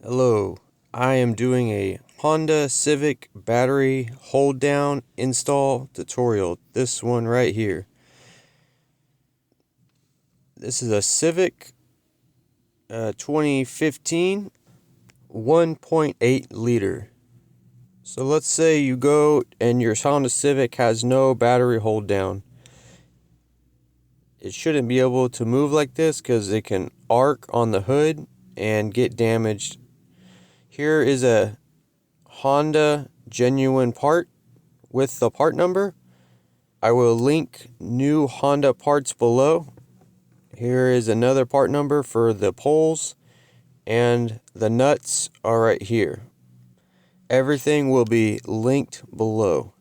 Hello, I am doing a Honda Civic battery hold down install tutorial. This one right here. This is a Civic 2015 1.8 liter. So let's say you go and your Honda Civic has no battery hold down. It shouldn't be able to move like this because it can arc on the hood and get damaged. Here is a Honda genuine part with the part number. I will link new Honda parts below. Here is another part number for the poles, and the nuts are right here. Everything will be linked below.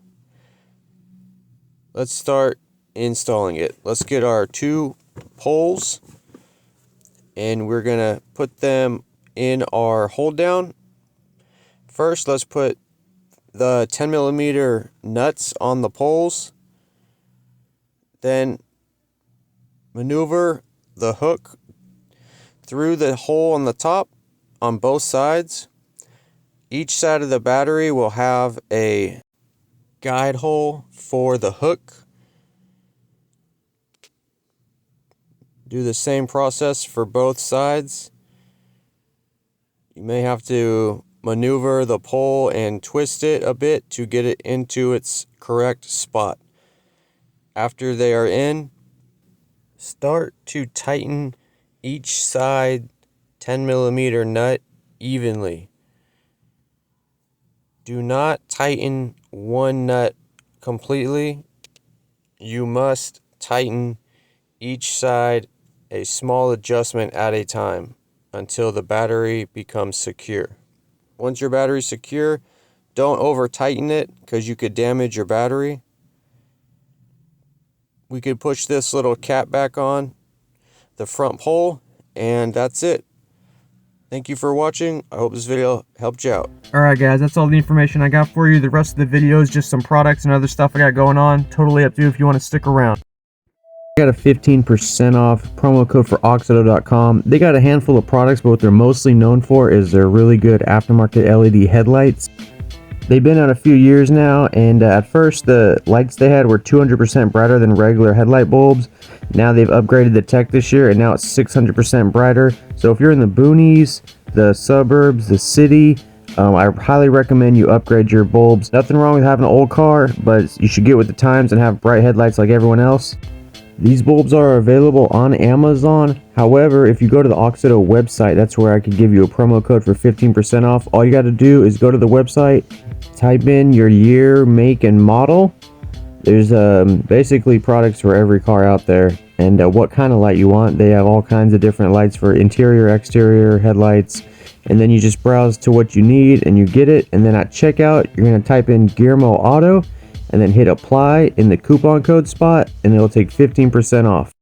Let's start installing it. Let's get our two poles and we're gonna put them in our hold down. First, let's put the 10mm nuts on the poles. Then maneuver the hook through the hole on the top on both sides. Each side of the battery will have a guide hole for the hook. Do the same process for both sides. You may have to maneuver the pole and twist it a bit to get it into its correct spot. After they are in, start to tighten each side 10mm nut evenly. Do not tighten one nut completely. You must tighten each side a small adjustment at a time until the battery becomes secure. Once your battery is secure, don't over tighten it because you could damage your battery. We could push this little cap back on the front pole, and that's it. Thank you for watching. I hope this video helped you out. Alright guys, that's all the information I got for you. The rest of the video is just some products and other stuff I got going on. Totally up to you if you want to stick around. Got a 15% off promo code for AUXITO.com. They got a handful of products, but what they're mostly known for is their really good aftermarket LED headlights. They've been out a few years now, and at first the lights they had were 200% brighter than regular headlight bulbs. Now they've upgraded the tech this year, and now it's 600% brighter. So if you're in the boonies, the suburbs, the city, I highly recommend you upgrade your bulbs. Nothing wrong with having an old car, but you should get with the times and have bright headlights like everyone else. These bulbs are available on Amazon. However, if you go to the AUXITO website, that's where I could give you a promo code for 15% off. All you got to do is go to the website, type in your year, make, and model. There's basically products for every car out there, and what kind of light you want. They have all kinds of different lights for interior, exterior, headlights, and then you just browse to what you need and you get it. And then at checkout, you're going to type in GearmoAuto and then hit apply in the coupon code spot, and it'll take 15% off.